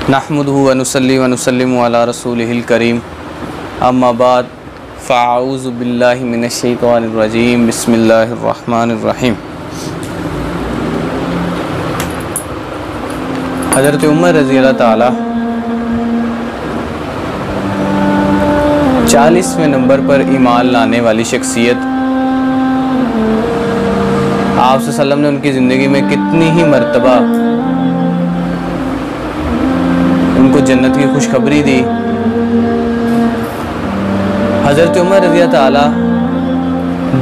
नहमदुहु व नुसल्ली व नुसल्लिमु अला रसूलिहिल करीम अम्मा बाद फ़अऊज़ु बिल्लाहि मिनश शैतानिर रजीम बिस्मिल्लाहिर रहमानिर रहीम। हज़रत उमर रज़ी अल्लाह ताला 40वें नंबर पर ईमान लाने वाली शख्सियत। आप सल्लल्लाहु अलैहि वसल्लम ने उनकी ज़िंदगी में कितनी ही मर्तबा उनको जन्नत की खुशखबरी दी। हज़रत उमर रज़ी अल्लाह ताला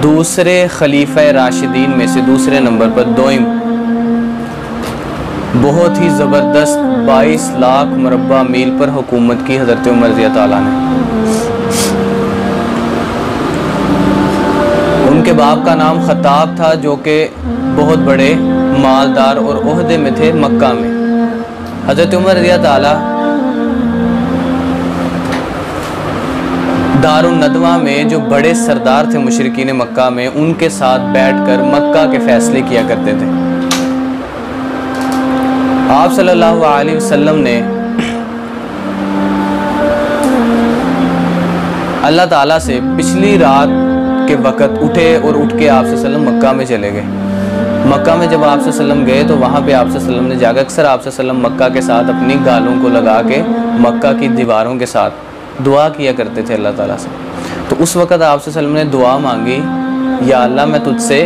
दूसरे खलीफा राशिदीन में से दूसरे नंबर पर दोइम, बहुत ही ज़बरदस्त 22 लाख मुरब्बा मील पर हुकूमत की हज़रत उमर रज़ी अल्लाह ताला ने। उनके बाप का नाम खत्ताब था, जो कि बहुत बड़े मालदार और ओहदे में थे मक्का में। हज़रत उमर रज़ी अल्लाह ताला दारुन नदवा में जो बड़े सरदार थे मुशरिकीन मक्का में, उनके साथ बैठकर मक्का के फैसले किया करते थे। आप सल्लल्लाहु अलैहि वसल्लम ने अल्लाह ताला से पिछली रात के वक़्त उठे और उठ के आप सल्लल्लाहु अलैहि वसल्लम मक्का में चले गए। मक्का में जब आप सल्लल्लाहु अलैहि वसल्लम गए तो वहाँ पे आप सल्लल्लाहु अलैहि वसल्लम ने जाकर अक्सर आप सल्लल्लाहु अलैहि वसल्लम मक्का के साथ अपनी गालों को लगा के मक्का की दीवारों के साथ दुआ किया करते थे अल्लाह ताला से। तो उस वक़्त आप सल्लल्लाहु अलैहि वसल्लम ने दुआ मांगी, या अल्लाह मैं तुझसे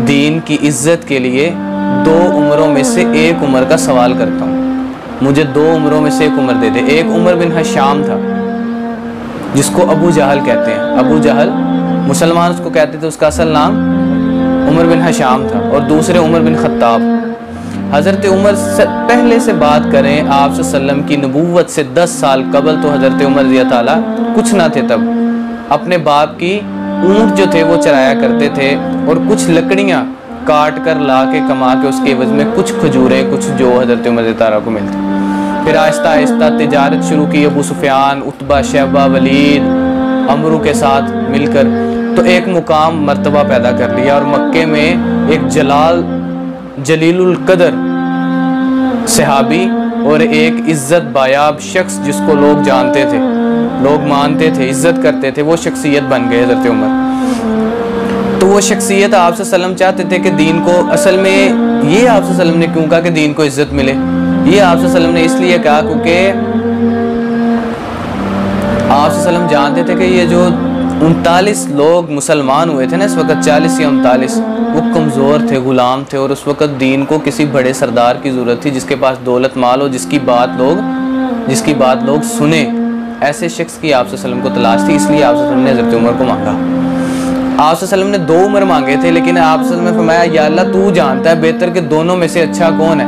दीन की इज़्ज़त के लिए 2 उम्रों में से एक उम्र का सवाल करता हूँ, मुझे 2 उम्रों में से एक उम्र दे दे। एक उमर बिन हशाम था, जिसको अबू जहल कहते हैं। अबू जहल मुसलमान उसको कहते थे, उसका असल नाम उमर बिन हशाम था। और दूसरे उमर बिन खत्ताब। हज़रत उमर से पहले से बात करें, आप सल्लल्लाहु अलैहि वसल्लम की नबूवत से 10 साल कबल तो हज़रत उमर रज़ी अल्लाह ताला कुछ ना थे। तब अपने बाप की ऊँट जो थे वो चराया करते थे, और कुछ लकड़ियाँ काट कर ला के कमा के उसके एवज में कुछ खजूरें, कुछ जो हज़रत उमर रज़ी अल्लाह ताला को मिलती। फिर आहिस्ता आहिस्ता तिजारत शुरू की अबू सुफियान, उतबा, शैबा, वलीद, अमरू के साथ मिलकर, तो एक मुकाम मर्तबा पैदा कर लिया। और मक्के में एक जलीलुल कदर सहाबी और एक इज़्ज़त बायाब शख्स, जिसको लोग जानते थे, लोग मानते थे, इज़्ज़त करते थे, वो शख्सियत बन गए हज़रत उमर। तो वो शख्सियत आप सल्लल्लाहु अलैहि वसल्लम चाहते थे कि दीन को, असल में ये आप सल्लल्लाहु अलैहि वसल्लम ने क्यों कहा कि दीन को इज़्ज़त मिले, ये आप सल्लल्लाहु अलैहि वसल्लम ने इसलिए कहा क्योंकि आप सल्लल्लाहु अलैहि वसल्लम जानते थे कि ये जो 39 लोग मुसलमान हुए थे ना इस वक्त, 40 या 39, वो कमज़ोर थे, ग़ुलाम थे। और उस वक़्त दीन को किसी बड़े सरदार की ज़रूरत थी, जिसके पास दौलत माल हो, जिसकी बात लोग सुने। ऐसे शख्स की आप सल्लल्लाहु अलैहि वसल्लम को तलाश थी, इसलिए आप सल्लल्लाहु अलैहि वसल्लम ने हज़रत उमर को मांगा। आप सल्लल्लाहु अलैहि वसल्लम ने 2 उम्र मांगे थे, लेकिन आप सल्लल्लाहु अलैहि वसल्लम ने फरमाया, या अल्लाह तू जानता है बेहतर के दोनों में से अच्छा कौन है।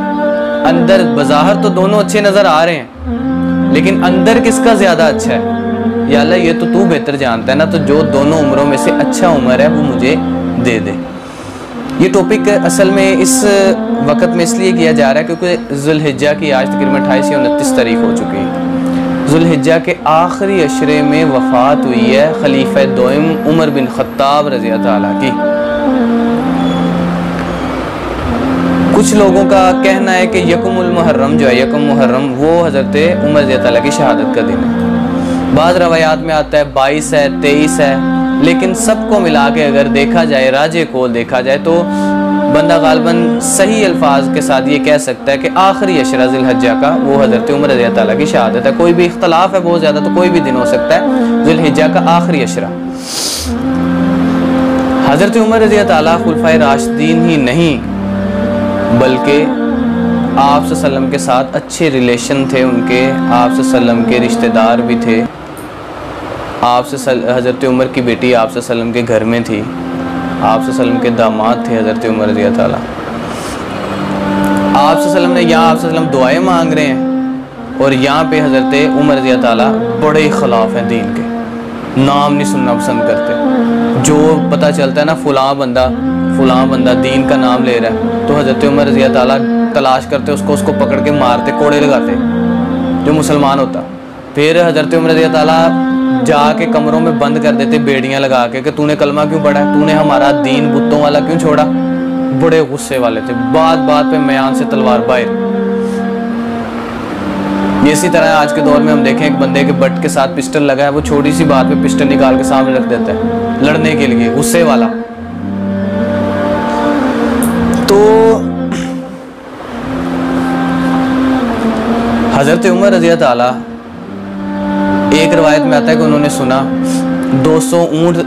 अंदर बज़ाहिर तो दोनों अच्छे नज़र आ रहे हैं, लेकिन अंदर किसका ज़्यादा अच्छा है, या अल्लाह ये तो तू बेहतर जानता है ना, तो जो दोनों उम्रों में से अच्छा उम्र है वो मुझे दे दे। ये टॉपिक असल में इस वक़्त में इसलिए किया जा रहा है क्योंकि ज़ुल्हिज्जा की आज तकरीबन 28 या 29 तारीख हो चुकी है। ज़ुल्हिज्जा के आखिरी अशरे में वफ़ात हुई है खलीफा दोइम उमर बिन खत्ताब रज़ी अल्लाह ताला की। कुछ लोगों का कहना है कि यकुमुल मुहर्रम जो है, यकुम मुहर्रम, वो हज़रत उमर रज़ी अल्लाह ताला की शहादत का दिन है। बाज़ रवायात में आता है 22 है, 23 है, लेकिन सबको मिला के अगर देखा जाए, राजे को देखा जाए, तो बंदा गालबन सही अल्फाज के साथ ये कह सकता है कि आखिरी अशरा ज़ुल्हिज्जा का वो हज़रत उमर रज़ी अल्लाह ताला की शहादत है। कोई भी इख्तलाफ है बहुत ज़्यादा, तो कोई भी दिन हो सकता है, ज़ुल्हिज्जा का आखिरी अशरा। हज़रत उमर रज़ी अल्लाह ताला खुलफाए राशिदीन ही नहीं, बल्कि आप सल्लल्लाहु अलैहि वसल्लम के साथ अच्छे रिलेशन थे उनके, आप सल्लल्लाहु अलैहि वसल्लम के रिश्तेदार भी थे। आप हज़रत उमर की बेटी आप सल्लल्लाहु अलैहि वसल्लम के घर में थी, आप सल्लल्लाहु अलैहि वसल्लम के दामाद थे हज़रत उमर रज़ी अल्लाह ताला। आप सल्लल्लाहु अलैहि वसल्लम ने यहाँ आप सल्लल्लाहु अलैहि वसल्लम दुआएं मांग रहे हैं, और यहाँ पे हज़रत उमर रज़ी अल्लाह ताला बड़े ही ख़िलाफ़ हैं दीन के, नाम नहीं सुनना पसंद करते। जो पता चलता है ना फ़लाँ बंदा दीन का नाम ले रहा है, तो हज़रत उमर रज़ी अल्लाह ताला तलाश करते, उसको पकड़ के मारते, कोड़े लगाते जो मुसलमान होता। फिर हज़रत उमर रज़ी अल्लाह ताला जाके कमरों में बंद कर देते बेड़ियां लगा के कि तूने कलमा क्यों पढ़ा है, तूने हमारा दीन बुतों वाला क्यों छोड़ा। बड़े गुस्से वाले थे, बात बात पे म्यान से तलवार बाहर। ये इसी तरह आज के दौर में हम देखें एक बंदे के बट के साथ पिस्टल लगा है, वो छोटी सी बात पे पिस्टल निकाल के सामने रख देता है लड़ने के लिए, गुस्से वाला। तो हजरत उमर रज़ी अल्लाह ताला, एक रवायत में आता है कि उन्होंने सुना 200 ऊँट,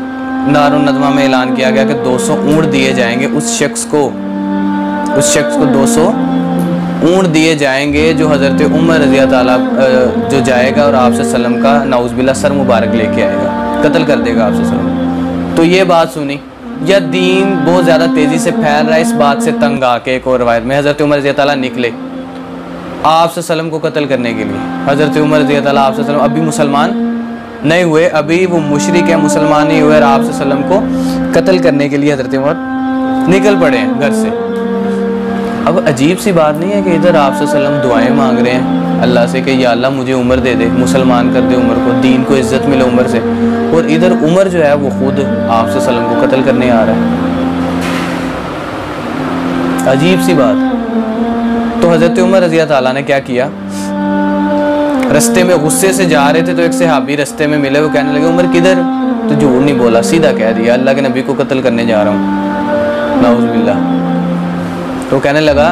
नारुन नदवा में ऐलान किया गया कि 200 ऊँट दिए जाएंगे उस शख्स को 200 ऊँट दिए जाएंगे जो हज़रत उमर रज़ी अल्लाह ताला जो जाएगा और आप सल्लम का नाउज़ुबिल्लाह सर मुबारक लेके आएगा, कत्ल कर देगा आप सल्लम। तो ये बात सुनी, या दीन बहुत ज़्यादा तेज़ी से फैल रहा है, इस बात से तंग आके एक और रवायत में हज़रत उमर रज़ी अल्लाह ताला निकले आप सल्लम को कत्ल करने के लिए। हज़रत उमर रज़ी अल्लाह ताला आप सल्लम अभी मुसलमान नहीं हुए, अभी वो मुशरिक है, मुसलमान नहीं हुए, और आप सल्लम को कत्ल करने के लिए हज़रत उमर निकल पड़े हैं घर से। अब अजीब सी बात नहीं है कि इधर आप सल्लम दुआएं मांग रहे हैं अल्लाह से कि या अल्लाह मुझे उम्र दे दे, मुसलमान कर दे उमर को, दीन को इज़्ज़त मिले उमर से, और इधर उमर जो है वो खुद आप सल्लम को कत्ल करने आ रहा है। अजीब सी बात। तो हज़रत उमर रज़ी अल्लाह ताला ने क्या किया, रास्ते में गुस्से से जा रहे थे तो एक सहाबी रास्ते में मिले, वो कहने लगे उमर किधर? तो झूठ नहीं बोला, सीधा कह दिया अल्लाह के नबी को कत्ल करने जा रहा हूँ, नाउज़ुबिल्लाह। तो कहने लगा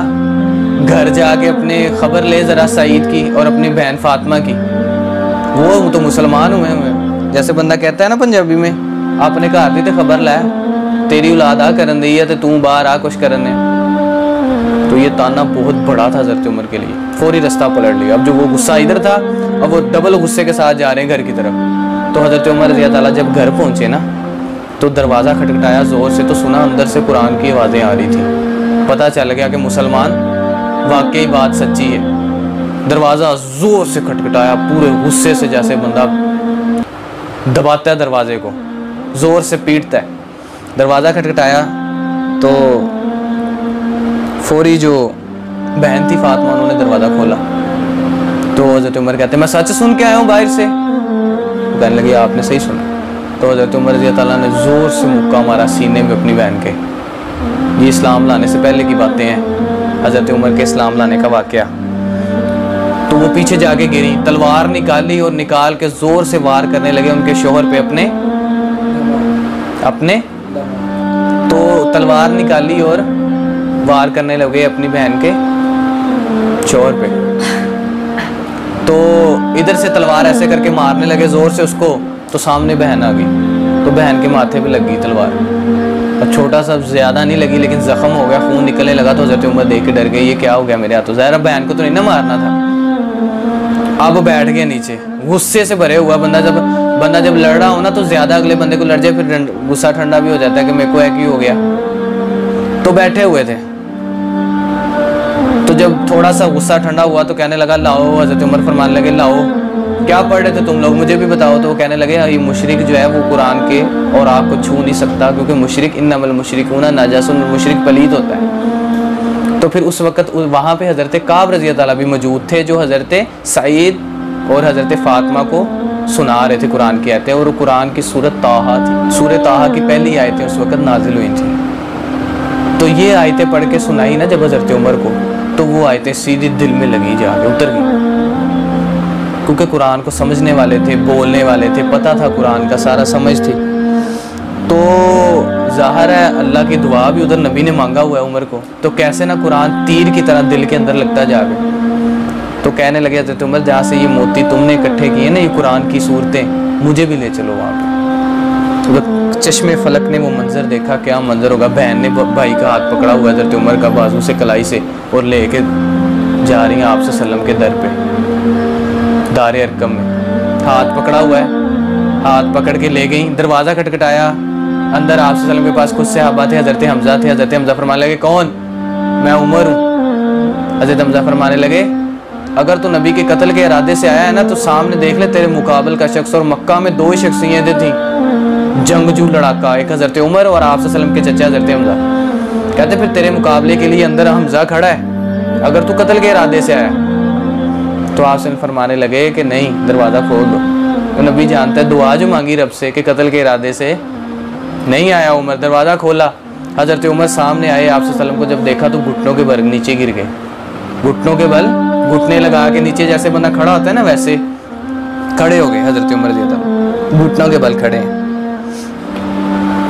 घर जाके अपने ख़बर ले ज़रा सईद की और अपनी बहन फ़ातिमा की, वो तो मुसलमान हुए हैं। जैसे बंदा कहता है ना पंजाबी में, अपने घर की तो खबर लै, तेरी औलाद आ करन दी है तो तू बाहर आ कुछ करने। तो ये ताना बहुत बड़ा था हज़रत उमर के लिए, फौरी रास्ता पलट लिया। अब जो वो गुस्सा इधर था, अब वो डबल गुस्से के साथ जा रहे हैं घर की तरफ। तो हज़रत उमर रज़ी अल्लाह ताला जब घर पहुँचे ना, तो दरवाज़ा खटखटाया ज़ोर से, तो सुना अंदर से कुरान की आवाज़ें आ रही थी। पता चल गया कि मुसलमान वाकई बात सच्ची है। दरवाज़ा ज़ोर से खटखटाया, पूरे गुस्से से, जैसे बंदा दबाता है दरवाजे को, ज़ोर से पीटता है। दरवाज़ा खटखटाया तो फौरी जो बहन थी फ़ातिमा, उन्होंने दरवाज़ा खोला। तो हज़रत उमर कहते मैं सच सुन के आया हूँ बाहर से। कहने लगी आपने सही सुना। तो हज़रत उमर रज़ी अल्लाह ने ज़ोर से मुक्का मारा सीने में अपनी बहन के। ये इस्लाम लाने से पहले की बातें हैं, हज़रत उमर के इस्लाम लाने का वाक़या। तो वो पीछे जाके गिरी, तलवार निकाली और निकाल के ज़ोर से वार करने लगे उनके शोहर पे, अपने तो तलवार निकाली और वार करने लगे अपनी बहन के शोहर पे। तो इधर से तलवार ऐसे करके मारने लगे ज़ोर से उसको, तो सामने बहन आ गई, तो बहन के माथे पे लग गई तलवार। अब छोटा सा, ज़्यादा नहीं लगी लेकिन ज़ख्म हो गया, खून निकलने लगा। तो हज़रत उमर देख के डर गए, ये क्या हो गया मेरे हाथों, ज़ाहिर बहन को तो नहीं ना मारना था। अब बैठ गए नीचे, गुस्से से भरे हुआ बंदा जब लड़ रहा हो ना, तो ज़्यादा अगले बंदे को लड़ जाए, फिर गुस्सा ठंडा भी हो जाता है कि मेरे को है क्यों हो गया। तो बैठे हुए थे, तो जब थोड़ा सा गुस्सा ठंडा हुआ तो कहने लगा लाओ। हज़रत उमर फरमाने लगे लाओ, क्या पढ़ रहे थे तुम लोग, मुझे भी बताओ। तो वो कहने लगे ये मुशरिक जो है वो कुरान के और आपको छू नहीं सकता, क्योंकि मुशरिक इन्नमल मुशरिकूना नाजासुन, मुशरिक पलीद होता है। तो फिर उस वक़्त वहाँ पे हज़रत काब रज़ी अल्लाह भी मौजूद थे, जो हज़रत सईद और हज़रत फ़ातिमा को सुना रहे थे कुरान की आयतें, और कुरान की सूरत ताहा थी, सूरत ताहा की पहली आयतें उस वक़्त नाजिल हुई थी। तो ये आयतें पढ़ के सुनाई ना जब हज़रत उमर को, तो वो आयतें सीधी दिल में लगी, जाके उतर गई, क्योंकि कुरान को समझने वाले थे, बोलने वाले थे, पता था कुरान का सारा समझ थी। तो ज़ाहिर है अल्लाह की दुआ भी उधर नबी ने मांगा हुआ है उमर को, तो कैसे ना कुरान तीर की तरह दिल के अंदर लगता जाए। तो कहने लगे हज़रत उमर जहाँ से ये मोती तुमने इकट्ठे किए ना, ये कुरान की सूरतें, मुझे भी ले चलो वहाँ पे। तो चश्मे फलक ने वो मंज़र देखा, क्या मंज़र होगा। बहन ने भाई का हाथ पकड़ा हुआ हज़रत उमर का बाजू से, कलाई से, और ले के जा रही हैं आप सल्लम के दर पे, दारे अरकम में हाथ पकड़ा हुआ है, हाथ पकड़ के ले गई। दरवाज़ा खटखटाया, अंदर आप सल्लम के पास कुछ सहाबा थे, हज़रत हमज़ा थे। हज़रत हमज़ा फरमाने लगे कौन? मैं उमर हूँ। हज़रत हमज़ा फरमाने लगे अगर तो नबी के कत्ल के इरादे से आया है ना, तो सामने देख ले तेरे मुकाबल का शख्स। और मक्का में 2 शख्सियतें थी जंगजू लड़ाका, एक हज़रत उमर और आप सल्लम के चचा हज़रत हमज़ा। कहते फिर तेरे मुकाबले के लिए अंदर हमज़ा खड़ा है, अगर तू कत्ल के इरादे से आया। तो आप फरमाने लगे कि नहीं, दरवाज़ा खोल दो। तो नबी जानता है दुआ जो मांगी रब से कि कत्ल के इरादे से नहीं आया उमर। दरवाज़ा खोला, हज़रत उमर सामने आए। आप सल्लम को जब देखा तो घुटनों के बल नीचे गिर गए, घुटनों के बल घुटने लगा के नीचे जैसे बंदा खड़ा होता है ना वैसे खड़े हो गए हजरत उमर रज़ी अल्लाह अन्हु, घुटनों के बल खड़े हैं,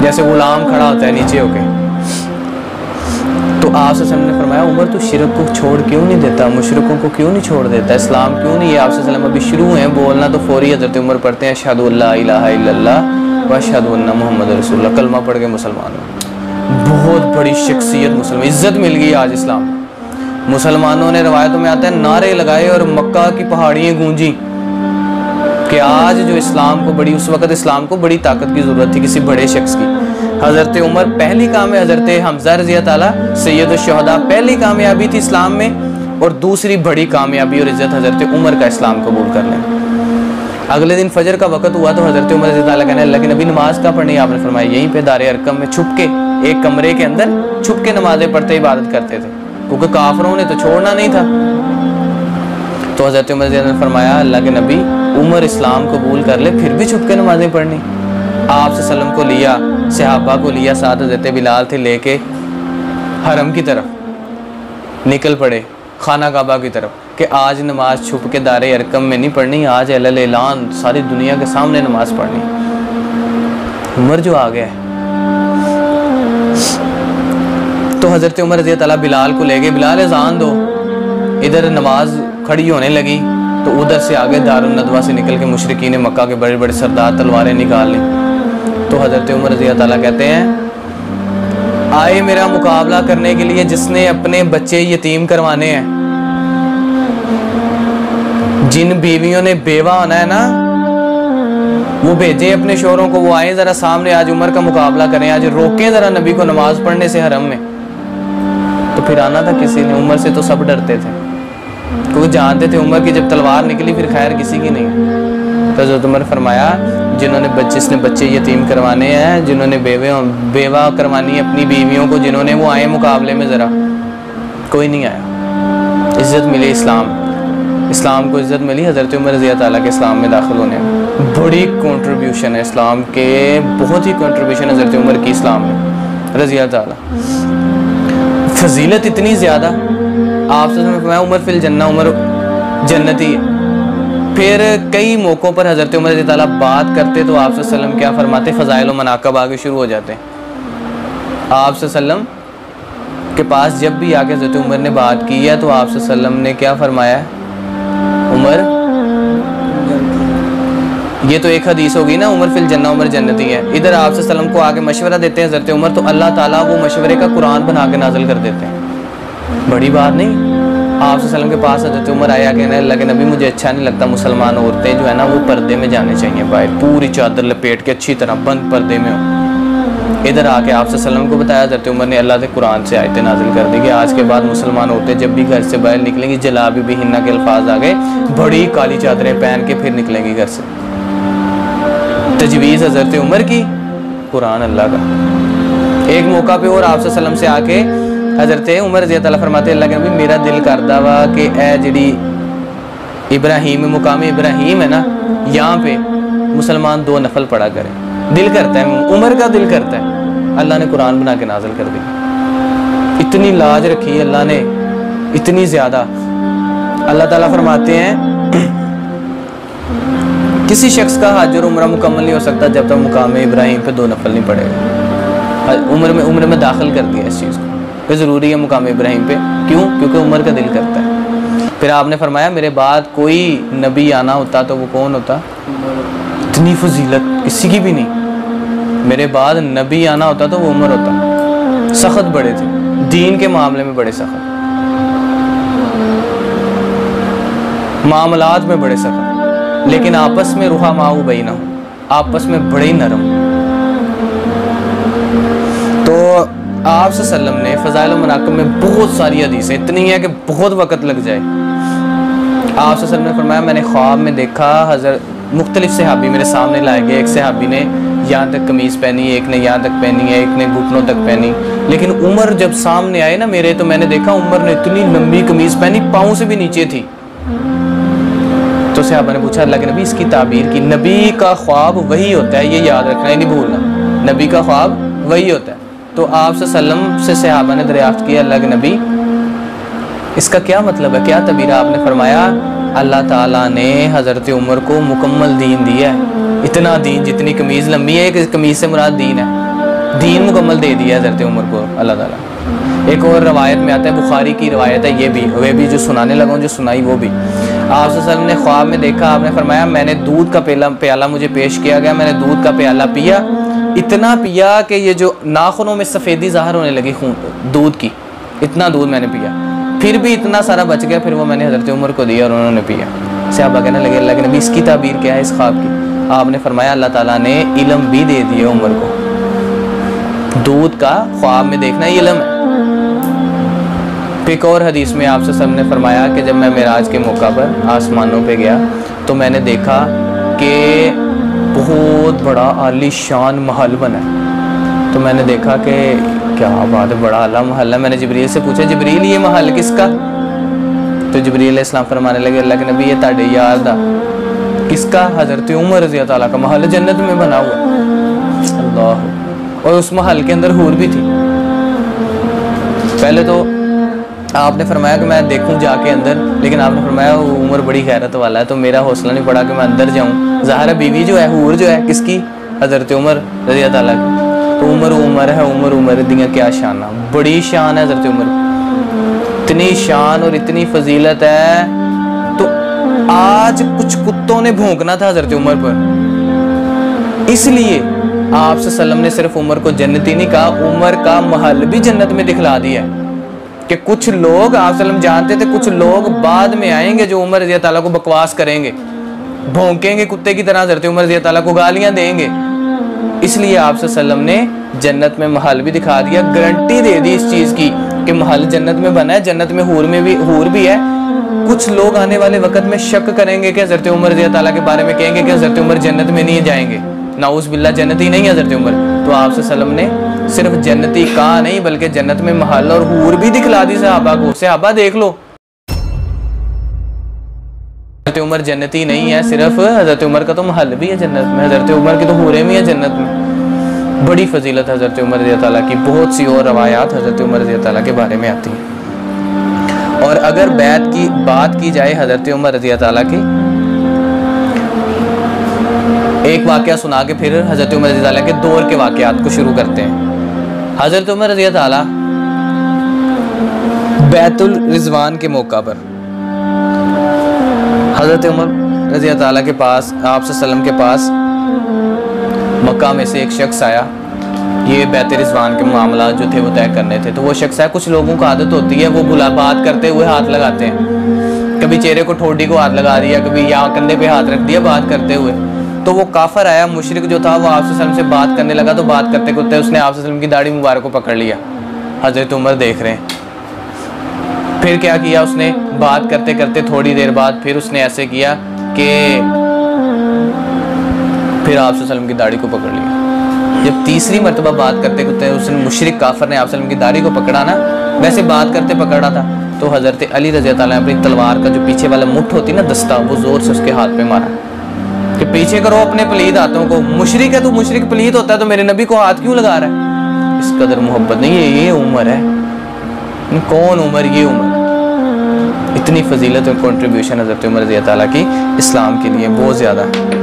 जैसे गुलाम खड़ा होता है नीचे होके। तो आप सल्लल्लाहु अलैहि वसल्लम ने फरमाया उमर तू शिरक को छोड़ क्यों नहीं देता, मुशरिकों को क्यों नहीं छोड़ देता, इस्लाम क्यों नहीं है। आप सल्लल्लाहु अलैहि वसल्लम अभी शुरू हैं बोलना तो फौरी हजरत उमर पढ़ते हैं अशहदु अल्ला इलाहा इल्लल्लाह व अशहदु अन्ना मुहम्मद रसूलुल्लाह, कलमा पढ़ के मुसलमान हो। बहुत बड़ी शख्सियत, मुसलमान इज्जत मिल गई आज इस्लाम। मुसलमानों ने रवायतों में आता है नारे लगाए और मक्का की पहाड़ियाँ गूंजी कि आज जो इस्लाम को बड़ी, उस वक़्त इस्लाम को बड़ी ताकत की ज़रूरत थी किसी बड़े शख्स की। हज़रत उमर पहली काम है, हज़रत हम्ज़ा रज़ी अल्लाह ताला सैयद शुहदा पहली कामयाबी थी इस्लाम में, और दूसरी बड़ी कामयाबी और इज़्ज़त हज़रत उमर का इस्लाम कबूल करने। अगले दिन फजर का वक़्त हुआ तो हज़रत उमर रज़ी अल्लाह कहने लगे नबी नमाज का पढ़नी, आपने फरमाया यहीं पे दारे अरकम में छुप के, एक कमरे के अंदर छुप के नमाज़ें पढ़ते इबादत करते थे, क्योंकि काफिरों ने तो छोड़ना नहीं था। तो हज़रत उमर रज़ी अल्लाह ने फरमाया अल्लाह के नबी उमर इस्लाम कबूल कर ले फिर भी छुप के नमाज़ें पढ़नी। आप सल्लम को लिया, सहाबा को लिया, साथ हज़रत बिलाल थे, लेके हरम की तरफ निकल पड़े, खाना काबा की तरफ, कि आज नमाज छुप के दारे अरकम में नहीं पढ़नी, आज अहल ऐलान सारी दुनिया के सामने नमाज पढ़नी। उमर जो आ गया है तो हज़रत उमर रज़ी अल्लाह बिलाल को ले गए, बिलाल अज़ान दो। इधर नमाज खड़ी होने लगी तो उधर से आगे दारुन नदवा से निकल के मुशरिकीन मक्का के बड़े बड़े सरदार तलवारें निकाल ली। तो हज़रत उमर रज़ी अल्लाह कहते हैं आए मेरा मुकाबला करने के लिए जिसने अपने बच्चे यतीम करवाने हैं, जिन बीवियों ने बेवा होना है ना वो भेजे अपने शोहरों को, वो आए ज़रा सामने, आज उमर का मुकाबला करें, आज रोकें ज़रा नबी को नमाज पढ़ने से हरम में। तो फिर आना था किसी ने, उमर से तो सब डरते थे क्योंकि जानते थे उमर की जब तलवार निकली फिर खैर किसी की नहीं। तो हज़रत उमर फरमाया जिसने बच्चे यतीम करवाने हैं, जिन्होंने बेवा करवानी है अपनी बीवियों को, जिन्होंने, वो आए मुकाबले में, ज़रा कोई नहीं आया। इज़्ज़त मिली इस्लाम को इज़्ज़त मिली हज़रत उमर रज़ी अल्लाह के इस्लाम में दाखिल होने में। बड़ी कंट्रीब्यूशन है इस्लाम के, बहुत ही कंट्रीब्यूशन हज़रत उमर की इस्लाम में रज़ी अल्लाह। फजीलत इतनी ज़्यादा, आप फरमाया उमर फिल जन्ना, उमर जन्नती है। फिर कई मौक़ों पर हज़रत उमर रज़ी अल्लाह बात करते तो आप सल्लम क्या फरमाते, फ़ज़ाइल व मनाक़िब आगे शुरू हो जाते हैं। आप सल्लम के पास जब भी आके हज़रत उमर ने बात की है तो आप सल्लम ने क्या फरमाया, उमर, ये तो एक हदीस होगी ना, उमर फिल जन्ना, उमर जन्नती है। इधर आप सल्लम को आगे मशवरा देते हैं हज़रत उमर, तो अल्लाह ताला वो मशवरे का कुरान बना के नाजिल कर देते हैं। बड़ी बात नहीं। आप सल्लम के पास हज़रत उमर आया, कहने अल्लाह के नबी मुझे अच्छा नहीं लगता मुसलमान औरतें जो है ना वो पर्दे में जाने चाहिए, बाहर पूरी चादर लपेट के अच्छी तरह बंद पर्दे में हो। इधर आके आप सल्लम को बताया, हज़रत उमर ने अल्लाह के कुरान से आयतें नाजिल कर दी कि आज के बाद मुसलमान औरतें जब भी घर से बाहर निकलेंगी, जलाबी भी हिन्ना के अल्फाज आ गए, बड़ी काली चादरें पहन के फिर निकलेंगी घर से। तजवीज़ हज़रत उमर की, कुरान अल्लाह का। एक मौका पे और आप सल्लम से आके हज़रत उमर रज़ी अल्लाह फरमाते अल्लाह के नबी मेरा दिल करदा वा कि ए जिहड़ी इब्राहीम मुकाम इब्राहीम है ना, यहाँ पे मुसलमान 2 नफल पढ़ा करें। दिल करता है, उमर का दिल करता है। अल्लाह ने कुरान बना के नाजिल कर दी। इतनी लाज रखी है अल्लाह ने, इतनी ज़्यादा। अल्लाह ताला फरमाते हैं किसी शख्स का हज और उम्रा मुकम्मल नहीं हो सकता जब तक मुकाम इब्राहीम पे 2 नफल नहीं पड़ेगा। उम्र में दाखिल कर दिया इस चीज़ को, ज़रूरी है मुकाम इब्राहीम पे। क्यों? क्योंकि उमर का दिल करता है। फिर आपने फरमाया मेरे बाद कोई नबी आना होता तो वो कौन होता? इतनी फजीलत किसी की भी नहीं। मेरे बाद नबी आना होता तो वो उमर होता। सख्त बड़े थे, दीन के मामले में बड़े सख्त, मामलात में बड़े सख्त, लेकिन आपस में रुहा माऊ बैना, आपस में बड़े ही नरम। तो आप सल्लम ने फ़ज़ाइल व मनाक़िब में बहुत सारी हदीसें, इतनी है कि बहुत वक़्त लग जाए। आप सल्लम ने फरमाया मैंने ख्वाब में देखा, हज़रत मुख्तलिफ सहाबी मेरे सामने लाए गए। एक सहाबी ने यहाँ तक कमीज़ पहनी, एक ने यहाँ तक पहनी है, एक ने घुटनों तक पहनी। लेकिन उमर जब सामने आए ना मेरे, तो मैंने देखा उमर ने इतनी लंबी कमीज़ पहनी, पाँव से भी नीचे थी। तो सहाबा ने पूछा अल्लाह के नबी इसकी ताबीर की। नबी का ख्वाब वही होता है, ये याद रखना, ये नहीं भूलना, नबी का ख्वाब वही होता है। तो आप सल्लम से सहाबा ने दरियाफ्त किया अल्लाह के नबी इसका क्या मतलब है, क्या तबीरा? आपने फरमाया अल्लाह ताला ने हज़रत उमर को मुकम्मल दीन दिया है। इतना दीन, जितनी कमीज़ लंबी है, एक कमीज़ से मुराद दीन है, दीन मुकम्मल दे दिया हज़रत उमर को अल्लाह ताला। एक और रवायत में आता है, बुखारी की रवायत है, ये भी वे भी जो सुनाने लगा जो सुनाई वो भी। आप सल्लल्लाहु अलैहि वसल्लम ने ख्वाब में देखा, आपने फरमाया मैंने दूध का प्याला मुझे पेश किया गया, मैंने दूध का प्याला पिया, इतना पिया कि ये जो नाखूनों में सफ़ेदी ज़ाहिर होने लगी खून दूध की, इतना दूध मैंने पिया, फिर भी इतना सारा बच गया, फिर वो मैंने हज़रत उमर को दिया और उन्होंने पिया। सहाबा कहने लगे अल्लाह के नबी इसकी ताबीर क्या है इस ख्वाब की? आपने फरमाया अल्लाह ताला ने इल्म भी दे दिया उमर को, दूध का ख्वाब में देखना ये इल्म है। एक और हदीस में आपसे सब ने फरमाया कि जब मैं मेराज के मौका पर आसमानों पे गया तो मैंने देखा कि बहुत बड़ा आलीशान महल बना। तो मैंने देखा कि क्या बात है, बड़ा आला महल है। मैंने जिब्रील से पूछा, जिब्रील ये महल किसका? तो जिब्रील अलैहिस्सलाम फरमाने लगे अल्लाह के नबी ये ताड़े यार दा। किसका? हज़रत उमर रज़ी अल्लाह का महल जन्नत में बना हुआ अल्लाह। और उस महल के अंदर हूर भी थी। पहले तो आपने फरमाया कि मैं देखूं जाके अंदर, लेकिन आपने फरमाया वो उमर बड़ी गैरत वाला है, तो मेरा हौसला नहीं पड़ा कि मैं अंदर जाऊं। ज़ाहिर बीवी जो है हूर जो है किसकी? हज़रत उमर रज़ी अल्लाह की। तो उमर है, उमर दियाँ क्या शान, बड़ी शान है हज़रत उमर, इतनी शान और इतनी फजीलत है। तो आज कुछ कुत्तों ने भौंकना था हज़रत उमर पर, इसलिए आप सल्लम ने सिर्फ उमर को जन्नती नहीं कहा, उमर का महल भी जन्नत में दिखला दिया कि कुछ लोग आप सल्लम जानते थे, कुछ लोग बाद में आएंगे जो उमर रज़ी अल्लाह को बकवास करेंगे, भौंकेंगे कुत्ते की तरह, हज़रत उमर रज़ी अल्लाह को गालियां देंगे। इसलिए आप सल्लम ने जन्नत में महल भी दिखा दिया, गारंटी दे दी इस चीज़ की कि महल जन्नत में बना है, जन्नत में हूर भी है। कुछ लोग आने वाले वक्त में शक करेंगे कि हज़रत उमर रज़ी अल्लाह के बारे में कहेंगे कि हज़रत उमर जन्नत में नहीं जाएंगे, नाउज़ बिल्लाह जन्नती नहीं है हज़रत उमर। तो आप सल्लम ने सिर्फ जन्नती कहा नहीं, बल्कि जन्नत में महल और हूर भी दिखला दी सहाबा को। सहाबा देख लो, हज़रत उमर जन्नती नहीं है, सिर्फ हज़रत उमर का तो महल भी है जन्नत में, हज़रत उमर की तो हूरें भी है जन्नत में। बड़ी फजीलत हज़रत उमर रज़ी अल्लाह की। बहुत सी और रवायात हज़रत उमर रज़ी अल्लाह के बारे में आती हैं। और अगर बैत की बात की जाए हज़रत उमर रज़ी अल्लाह की, एक वाक़या सुना के फिर हज़रत उमर रज़ी अल्लाह के दौर के वाक़यात को शुरू करते हैं। हज़रत उमर रज़ी अल्लाह बैतुल रिज़वान के मौका पर हज़रत उमर रज़ी अल्लाह के पास, आप सल्लम के पास मक्का में से एक शख्स आया। ये बैत रिज़वान के मामला जो थे वो तय करने थे। तो वो शख्स आया, कुछ लोगों को आदत होती है वो बात करते हुए हाथ लगाते हैं, कभी चेहरे को ठोडी को हाथ लगा दिया, कभी यहाँ कंधे पे हाथ रख दिया बात करते हुए। तो वो काफर आया, मुशरिक जो था, वो आप सल्लम से बात करने लगा। तो बात करते करते उसने आप सल्लम की दाढ़ी मुबारक को पकड़ लिया। हज़रत उमर देख रहे हैं। फिर क्या किया उसने, बात करते करते थोड़ी देर बाद फिर उसने ऐसे किया कि फिर आप सल्लम की दाढ़ी को पकड़ लिया। जब तीसरी मरतबा बात करते करते उसने मुशरिक काफर ने आप सल्लम की दाढ़ी को पकड़ा ना, वैसे बात करते पकड़ा था, तो हज़रत अली रज़ी अल्लाह ने अपनी तलवार का जो पीछे वाला मुठ होती ना दस्ता, वो जोर से उसके हाथ पे मारा कि पीछे करो अपने पलीद हाथों को। मुशरिक है तो मुशरिक पलीद होता है तो मेरे नबी को हाथ क्यों लगा रहा है? इस कदर मोहब्बत नहीं है, ये उमर है। कौन उमर? ये उमर। इतनी फजीलत और कंट्रीब्यूशन हज़रत उमर रज़ी अल्लाह की इस्लाम के लिए बहुत ज़्यादा है।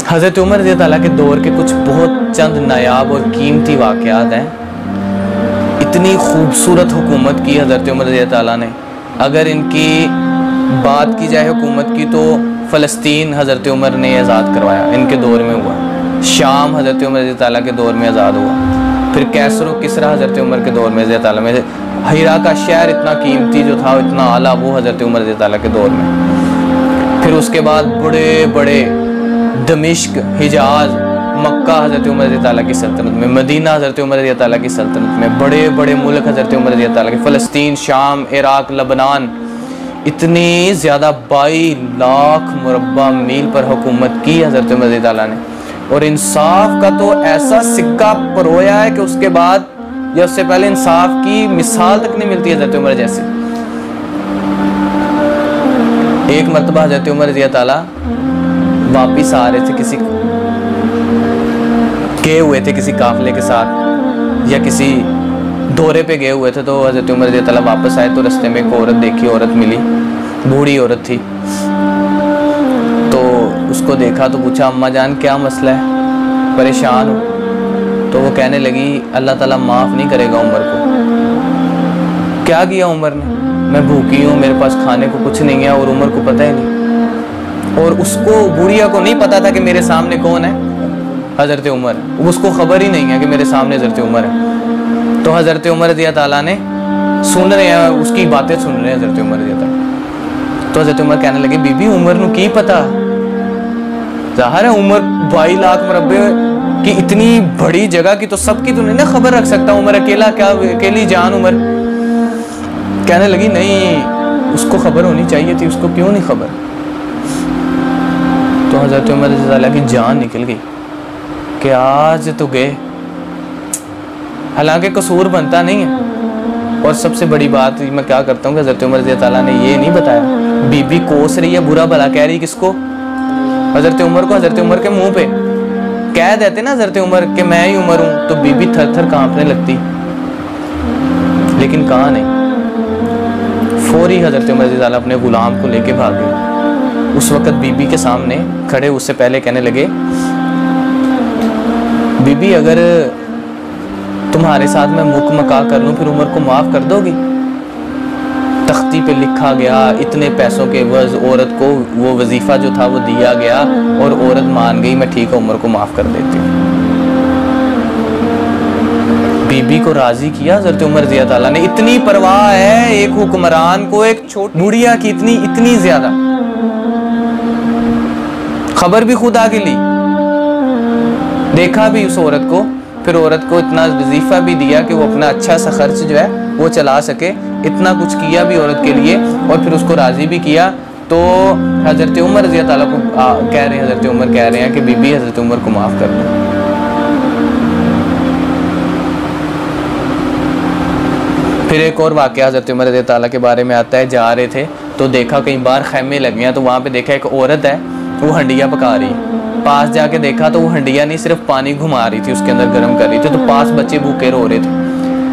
हज़रत उमर रज़ी अल्लाह के दौर के कुछ बहुत चंद नायाब और कीमती वाक़यात हैं। इतनी खूबसूरत हुकूमत की हज़रत उमर रज़ी अल्लाह ने। अगर इनकी बात की जाए हुकूमत की तो फ़लस्तीन हज़रत उमर ने आज़ाद करवाया, इनके दौर में हुआ। शाम हज़रत उमर रज़ी अल्लाह के दौर में आज़ाद हुआ। फिर कैसर व किसरा हज़रत उमर के दौर में रज़ी अल्लाह में। हिरा का शहर इतना कीमती जो था, इतना आला, वो हज़रत उमर रज़ी अल्लाह के दौर में। फिर उसके बाद बड़े बड़े दमिश्क, हिजाज, मक्का हज़रत उमर रज़ी अल्लाह की सल्तनत में, मदीना हज़रत उमर रज़ी अल्लाह की सल्तनत में, बड़े बड़े मुल्क हज़रत उमर रज़ी अल्लाह के, फ़लस्तीन, शाम, इराक़, लबनान, इतनी ज़्यादा 22 लाख मुरब्बा मील पर हुकूमत की हज़रत उमर रज़ी अल्लाह ने। और इंसाफ का तो ऐसा सिक्का परोया है कि उसके बाद या उससे पहले इंसाफ की मिसाल तक नहीं मिलती हज़रत उमर जैसी। एक मरतबा हज़रत उमर रज़ी अल्लाह वापिस आ रहे थे, किसी गए हुए थे किसी काफिले के साथ, या किसी दौरे पे गए हुए थे, तो हज़रत उमर रज़ी अल्लाह वापस आए तो रास्ते में एक औरत देखी, औरत मिली, बूढ़ी औरत थी। तो उसको देखा तो पूछा, अम्मा जान क्या मसला है, परेशान हो? तो वो कहने लगी, अल्लाह ताला माफ़ नहीं करेगा उमर को। क्या किया उमर ने? मैं भूखी हूँ, मेरे पास खाने को कुछ नहीं है, और उमर को पता ही नहीं। और उसको, बुढ़िया को नहीं पता था कि मेरे सामने कौन है, हज़रत उमर। उसको खबर ही नहीं है कि मेरे सामने हज़रत उमर है। तो हज़रत उमर रज़ी अल्लाह ने सुन रहे हैं, उसकी बातें सुन रहे हैं हज़रत उमर रज़ी अल्लाह। तो हज़रत उमर कहने लगे, बीबी उमर नू की पता, ज़ाहिर है उमर 22 लाख मुरब्बे की इतनी बड़ी जगह की तो सबकी तो नहीं ना खबर रख सकता, उमर अकेला, क्या अकेली जान उमर। कहने लगी, नहीं उसको खबर होनी चाहिए थी, उसको क्यों नहीं खबर? तो हज़रत उमर रज़ी अल्लाह की जान निकल गई कि आज तो गए। हालांकि कसूर बनता नहीं है। और सबसे बड़ी बात मैं क्या करता हूँ कि हज़रत उमर रज़ी अल्लाह ने ये नहीं बताया, बीबी कोस रही है, बुरा भला कह रही, किसको? हज़रत उमर को। हज़रत उमर के मुंह पे कह देते ना हज़रत उमर कि मैं ही उमर हूँ, तो बीबी थर थर कांपने लगती, लेकिन कहा नहीं। फौरी हज़रत उमर रज़ी अल्लाह अपने ग़ुलाम को लेके भाग गए। उस वक़्त बीबी के सामने खड़े, उससे पहले कहने लगे, बीबी अगर तुम्हारे साथ मैं मुक मका कर लूँ फिर उमर को माफ़ कर दोगी? तख्ती पे लिखा गया, इतने पैसों के वज़, औरत को वो वजीफ़ा जो था वो दिया गया, और औरत मान गई, मैं ठीक है उमर को माफ़ कर देती हूँ। बीबी को राज़ी किया हज़रत उमर रज़ी अल्लाह ने। इतनी परवाह है एक हुक्मरान को एक छोटी बुढ़िया की, इतनी ज़्यादा। खबर भी खुद आगे ली, देखा भी उस औरत को, फिर औरत को इतना वजीफ़ा भी दिया कि वो अपना अच्छा सा खर्च जो है वो चला सके, इतना कुछ किया भी औरत के लिए, और फिर उसको राज़ी भी किया। तो हज़रत उमर रज़ी अल्लाह को कह रहे हैं, हज़रत उमर कह रहे हैं कि बीबी हज़रत उमर को माफ़ कर दो। फिर एक और वाक़या हज़रत उमर रज़ी अल्लाह के बारे में आता है, जा रहे थे तो देखा कई बार खैमे लगे हैं, तो वहाँ पे देखा एक औरत है वो हंडिया पका रही है। पास जाके देखा तो वो हंडिया नहीं, सिर्फ पानी घुमा रही थी, उसके अंदर गर्म कर रही थी। तो पास बच्चे भूखे रो रहे थे।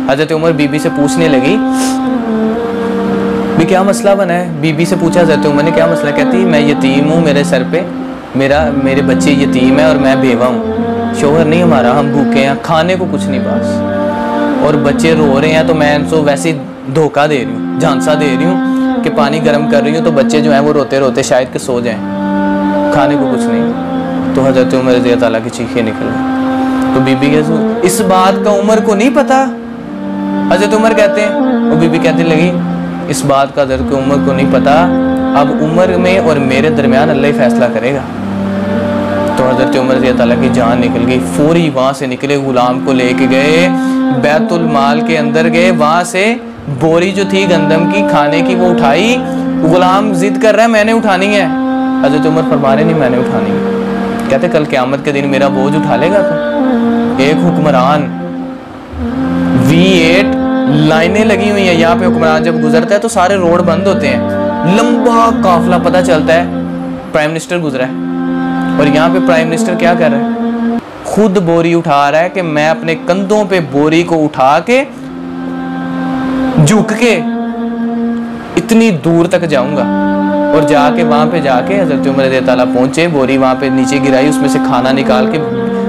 हज़रत उमर बीबी से पूछने लगी, भी क्या मसला बना है? बीबी से पूछा हज़रत उमर ने, क्या मसला? कहती, मैं यतीम हूँ, मेरे सर पे मेरे बच्चे यतीम है और मैं बेवा हूँ, शोहर नहीं हमारा, हम भूखे हैं, खाने को कुछ नहीं बस, और बच्चे रो रहे हैं, तो मैं उनको वैसे धोखा दे रही हूँ, झांसा दे रही हूँ कि पानी गर्म कर रही हूँ, तो बच्चे जो हैं वो रोते रोते शायद के सो जाएं, खाने को कुछ नहीं। तो हज़रत उमर रज़ी अल्लाह की चीखें निकल गई। तो बीबी कहती, इस बात का उमर को नहीं पता? हज़रत उमर कहते हैं, वो बीबी कहती लगी, इस बात का हज़रत उमर को नहीं पता, अब उमर में और मेरे दरमियान अल्लाह ही फैसला करेगा। तो हज़रत उमर रज़ी अल्लाह की जान निकल गई। फौरी वहाँ से निकले, ग़ुलाम को लेके गए, बैतुल माल के अंदर गए, वहाँ से बोरी जो थी गंदम की खाने की वो उठाई। ग़ुलाम जिद कर रहा है मैंने उठानी है। हज़रत उमर फरमा रहे नहीं मैंने उठानी है। कहते कल क़यामत के दिन मेरा बोझ उठा लेगा तो? एक हुक्मरान, V8 लाइनें लगी हुई हैं, यहाँ पे हुक्मरान जब गुजरता है तो सारे रोड बंद होते हैं, लंबा काफिला, पता चलता है प्राइम मिनिस्टर गुजरा है। और यहाँ पे प्राइम मिनिस्टर क्या कर रहा है? खुद बोरी उठा रहा है कि मैं अपने कंधों पे बोरी को उठा के झुक के इतनी दूर तक जाऊंगा। और जाके वहाँ पे जाके हज़रत उमर रज़ी अल्लाह पहुँचे, बोरी वहाँ पे नीचे गिराई, उसमें से खाना निकाल के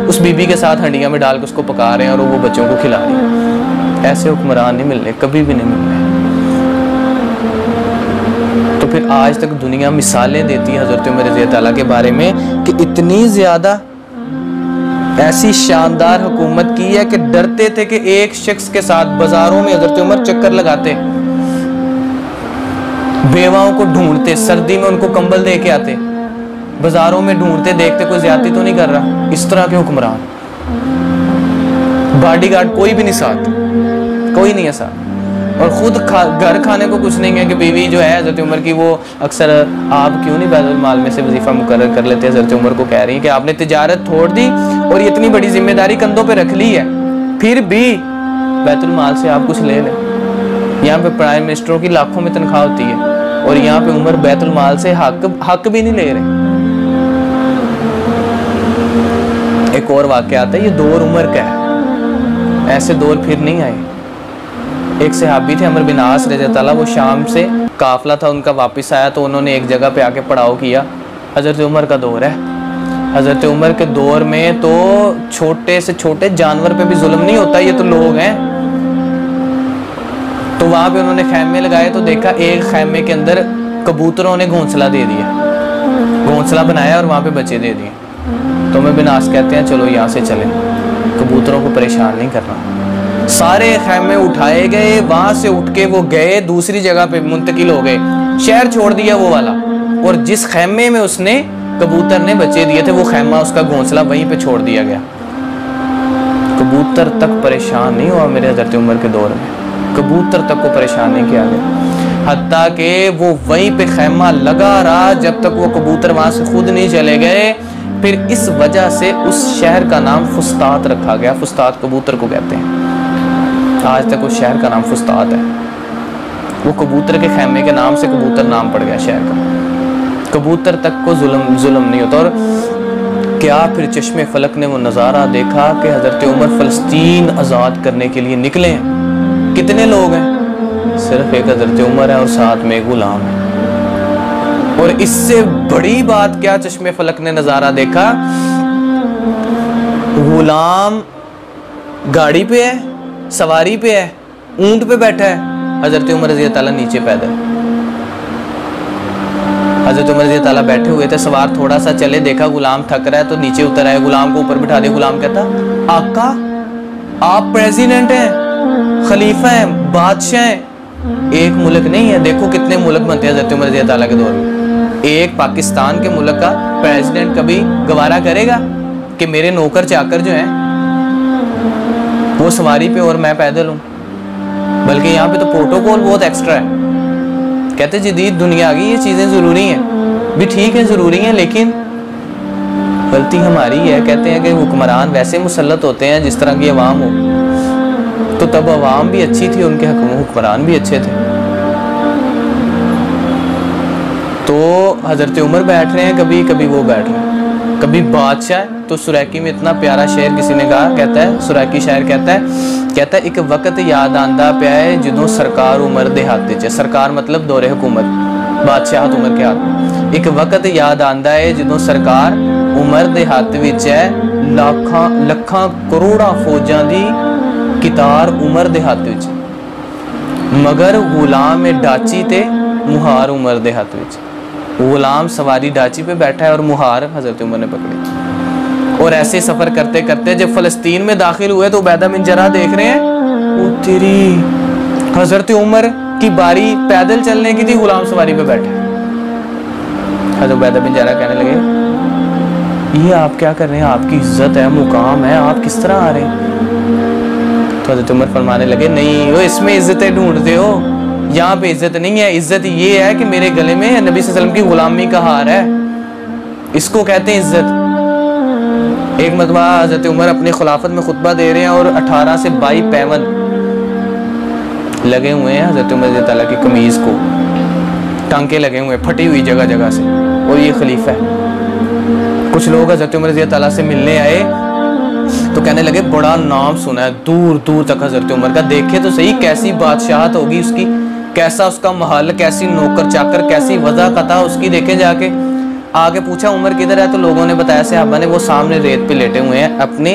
उस बीबी के साथ हंडिया में डाल के उसको पका रहे हैं और वो बच्चों को खिला रही है। ऐसे हुक्मरान नहीं मिलने, कभी भी नहीं मिलने। तो फिर आज तक दुनिया मिसालें देती है हज़रत उमर रज़ी अल्लाह के बारे में कि इतनी ज़्यादा ऐसी शानदार हुकूमत की है कि डरते थे कि एक शख्स के साथ बाज़ारों में हज़रत उमर चक्कर लगाते, बेवाओं को ढूंढते, सर्दी में उनको कंबल दे के आते, बाजारों में ढूंढते, देखते कोई ज्यादती तो नहीं कर रहा। इस तरह के हुक्मरान, बॉडीगार्ड कोई भी नहीं साथ, कोई नहीं है साथ, और खुद घर खाने को कुछ नहीं है कि बीवी जो है हज़रत उमर की वो अक्सर आप क्यों नहीं बैतुल माल में से वजीफ़ा मुकर्रर कर लेते? हज़रत उमर को कह रही है कि आपने तिजारत छोड़ दी और ये इतनी बड़ी जिम्मेदारी कंधों पे रख ली है, फिर भी बैतुल माल से आप कुछ ले लें। यहाँ पे प्राइम मिनिस्टरों की लाखों में तनख्वाह होती है और यहाँ पे उमर बैतुल माल से हक भी नहीं ले रहे। एक और वाक़या आता है, ये दौर उमर का है, ऐसे दौर फिर नहीं आए। एक सहाबी थे अमर बिन आस रज़ी अल्लाह, वो शाम से काफिला था उनका वापस आया तो उन्होंने एक जगह पे आके पड़ाव किया। हज़रत उमर का दौर है। हज़रत उमर के दौर में तो छोटे से छोटे जानवर पे भी जुल्म नहीं होता, ये तो लोग हैं। तो वहाँ पे उन्होंने खैमे लगाए तो देखा एक खैमे के अंदर कबूतरों ने घोंसला दे दिया, घोंसला बनाया और वहाँ पे बच्चे दे दिए। तो मैं बिन आस कहते हैं चलो यहाँ से चलें, कबूतरों को परेशान नहीं करना। सारे खैमे उठाए गए, वहाँ से उठ के वो गए दूसरी जगह पे मुंतकिल हो गए, शहर छोड़ दिया वो वाला, और जिस खैमे में उसने कबूतर ने बच्चे दिए थे वो खैमा उसका घोंसला वहीं पे छोड़ दिया गया। कबूतर तक परेशान नहीं हुआ मेरे हज़रत उमर के दौर में, कबूतर तक को परेशान नहीं किया गया, हत्ता कि वो वहीं पे खैमा लगा रहा जब तक वो कबूतर वहाँ से खुद नहीं चले गए। फिर इस वजह से उस शहर का नाम फुस्तात रखा गया। फुस्तात कबूतर को कहते हैं, आज तक उस शहर का नाम फुस्तात है। वो कबूतर के खैमे के नाम से कबूतर नाम पड़ गया शहर का। कबूतर तक को जुल्म नहीं होता। और क्या फिर चश्मे फलक ने वो नज़ारा देखा कि हज़रत उमर फ़लस्तीन आज़ाद करने के लिए निकले हैं। कितने लोग हैं? सिर्फ एक हज़रत उमर है और साथ में एक गुलाम है। और इससे बड़ी बात क्या चश्मे फलक ने नज़ारा देखा, गुलाम गाड़ी पे है, सवारी पे है, ऊंट पे बैठा है, हज़रत उमर रज़ी अल्लाह नीचे पैदल। हज़रत उमर रज़ी अल्लाह बैठे हुए थे, सवार थोड़ा सा चले, देखा गुलाम थक रहा है तो नीचे उतर आए, गुलाम को ऊपर बिठा दिया। गुलाम कहता आका आप प्रेसिडेंट हैं, खलीफा हैं, बादशाह हैं, एक मुल्क नहीं है। देखो कितने मुल्क बनते हैं हज़रत उमर रज़ी अल्लाह के दौर में। एक पाकिस्तान के मुल्क का प्रेसिडेंट कभी गवारा करेगा कि मेरे नौकर चाकर जो हैं वो सवारी पे और मैं पैदल हूँ? बल्कि यहाँ पे तो प्रोटोकॉल बहुत एक्स्ट्रा है। कहते जदीद दुनिया आ गई, ये चीज़ें ज़रूरी हैं भी, ठीक है ज़रूरी हैं, लेकिन गलती हमारी है। कहते हैं कि हुक्मरान वैसे मुसल्लत होते हैं जिस तरह की अवाम हो, तो तब अवाम भी अच्छी थी, उनके हुक्मरान भी अच्छे थे। तो हज़रत उमर बैठ रहे हैं, कभी कभी वो बैठ रहे हैं, कभी बादशाह। तो सुरैकी में इतना प्यारा शेर किसी ने कहा, कहता है सुरैकी शायर कहता है एक वक्त याद आंदा पिया है जदों सरकार उमर दे हाथ च। सरकार मतलब दौरे हुकूमत, बादशाहत उमर के हाथ। एक वक्त याद आंदा है जदों सरकार उमर दे हाथ विच है, लखां करोड़ां फौजां दी कितार उमर दे हाथ विच, मगर गुलाम डाची ते मुहार उमर दे हाथ विच। गुलाम सवारी डाची पे बैठा है और मुहार हज़रत उमर ने पकड़ी। और ऐसे सफ़र करते करते जब फ़लस्तीन में दाखिल हुए तो उबैदा बिन जर्राह देख रहे हैं, ओ तेरी हज़रत उमर की बारी पैदल चलने की थी, गुलाम सवारी पे बैठे। हज़रत उबैदा बिन जर्राह कहने लगे ये आप क्या कर रहे हैं, आपकी इज्जत है, मुकाम है, आप किस तरह आ रहे हैं? तो हज़रत उमर फरमाने लगे नहीं वो इसमें इज्जतें ढूंढते हो, यहाँ पे इज्जत नहीं है। इज्जत ये है कि मेरे गले में नबी सल्लल्लाहु अलैहि वसल्लम की गुलामी का हार है, इसको कहते हैं इज्जत। एक मरतबा हज़रत उमर अपने खिलाफत में खुतबा दे रहे हैं और 18 से 22 पैवन लगे हुए हैं हज़रत उमर रज़ी अल्लाह की कमीज़ को, टांके लगे हुए फटी हुई जगह जगह से, और ये खलीफा है। कुछ लोग हज़रत उमर रज़ी अल्लाह से मिलने आए तो कहने लगे बड़ा नाम सुना है दूर दूर तक हज़रत उमर का, देखे तो सही कैसी बादशाहत होगी उसकी, कैसा उसका महल, कैसी नौकर चाकर, कैसी वज़ा कता उसकी, देखे जाके। आगे पूछा उमर किधर है तो लोगों ने बताया सहाबा ने वो सामने रेत पे लेटे हुए हैं, अपने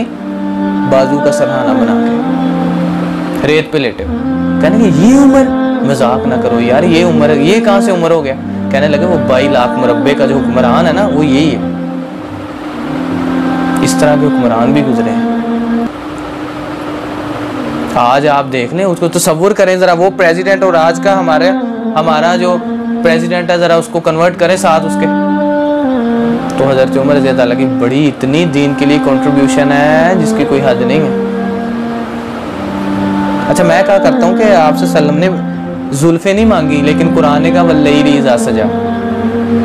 बाजू का सरहाना बना के रेत पे लेटे हुए। कहने लगे ये उमर, मजाक ना करो यार, ये उमर, ये कहाँ से उमर हो गया? कहने लगे वो 22 लाख मुरब्बे का जो हुक्मरान है ना वो यही है। इस तरह के हुक्मरान भी गुजरे हैं। आज आप देख लें, उसको तसव्वुर करें जरा, वो प्रेसिडेंट और आज का हमारा जो प्रेसिडेंट है जरा उसको कन्वर्ट करें साथ उसके। तो हज़रत उमर रज़ी अल्लाह की बड़ी इतनी दीन के लिए कंट्रीब्यूशन है जिसकी कोई हद नहीं है। अच्छा मैं कहा करता हूँ कि आपसे सल्लम ने जुल्फ़े नहीं मांगी, लेकिन कुरान का वल्लैली इज़ा सजा,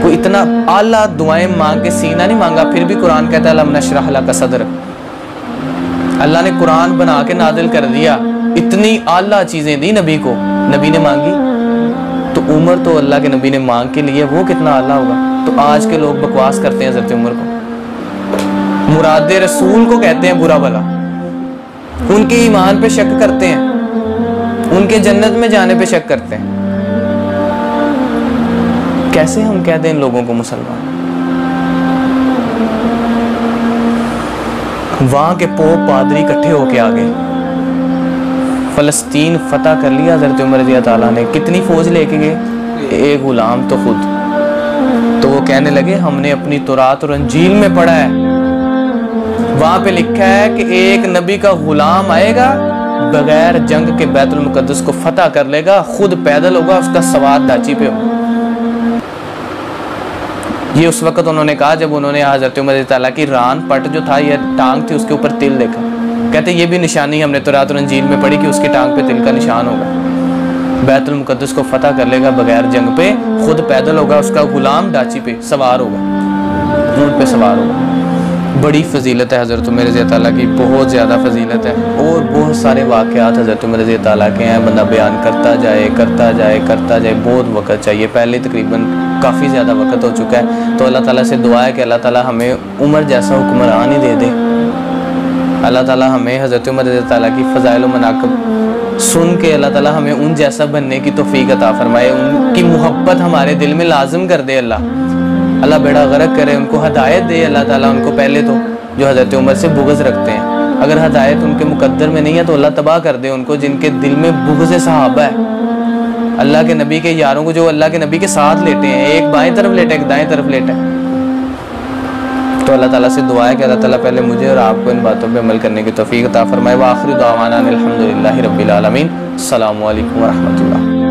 कोई इतना आला दुआएं मांग के सीना नहीं मांगा, फिर भी कुरान कहता है लम नशरह लका सदर। अल्लाह ने कुरान बना के नादिल कर दिया, इतनी आला चीज़ें दी नबी को, नबी ने मांगी। तो उमर तो अल्लाह के नबी ने मांग के लिए, वो कितना आला होगा। तो आज के लोग बकवास करते हैं हज़रत उमर को, मुराद रसूल को कहते हैं बुरा भला, उनके ईमान पे शक करते हैं, उनके जन्नत में जाने पे शक करते हैं। कैसे हम कह दें इन लोगों को मुसलमान? वहां के पोप पादरी इकट्ठे होके आ गए, फलस्तीन फतह कर लिया हज़रत उमर रज़ी अल्लाह ताला ने। कितनी फौज लेके गए? एक गुलाम तो खुद। तो वो कहने लगे हमने अपनी तौरात और अंजील में पढ़ा है, वहां पे लिखा है कि एक नबी का गुलाम आएगा, बगैर जंग के बैतुल मुकद्दस को फतह कर लेगा, खुद पैदल होगा, उसका सवार दाची पे होगा। ये उस वक्त उन्होंने कहा जब उन्होंने हज़रत उमर रज़ी अल्लाह की रान पट जो था, ये टांग थी, उसके ऊपर तिल देखा। कहते ये भी निशानी हमने तौरात और अंजील में पढ़ी कि उसकी टांग पे तिल का निशान होगा, बैतुल मुकद्दस को फतह कर लेगा बगैर जंग पे, खुद पैदल होगा, उसका गुलाम डाची पे सवार होगा, ऊंट पे सवार होगा। बड़ी फजीलत है हज़रत उमर रज़ी अल्लाह की, बहुत ज़्यादा फजीलत है। और बहुत सारे वाक़यात हज़रत उमर रज़ी अल्लाह के हैं, बंदा बयान करता जाए करता जाए करता जाए, बहुत वक्त चाहिए। पहले तकरीबन काफ़ी ज़्यादा वक्त हो चुका है। तो अल्लाह ताला से दुआ है कि अल्लाह ताला हमें उमर जैसा हुक्मरान ही दे दे। अल्लाह ताला हमें हज़रत उमर रज़ी अल्लाह की फ़ज़ाइल व मनाक़िब सुन के अल्लाह ताला हमें उन जैसा बनने की तौफ़ीक़ अता फ़रमाए, उनकी मोहब्बत हमारे दिल में लाज़िम कर दे। अल्लाह बेड़ा गर्क करे, उनको हदायत दे अल्लाह ताला उनको। पहले तो जो हज़रत उमर से बुग़्ज़ रखते हैं, अगर हदायत उनके मुक़द्दर में नहीं है तो अल्लाह तबाह कर दे उनको। जिनके दिल में बुग़्ज़ सहाबा है, अल्लाह के नबी के यारों को जो अल्लाह के नबी के साथ लेटे हैं, एक बाएं तरफ लेटे एक दाएं तरफ लेटे हैं। तो अल्लाह ताला से दुआ है कि अल्लाह ताला पहले मुझे और आपको इन बातों पे अमल करने की तौफ़ीक़ अता फ़रमाए। व आखिर दुआवाना अल्हम्दुलिल्लाहि रब्बिल आलमीन। अस्सलामु अलैकुम व रहमतुल्लाह।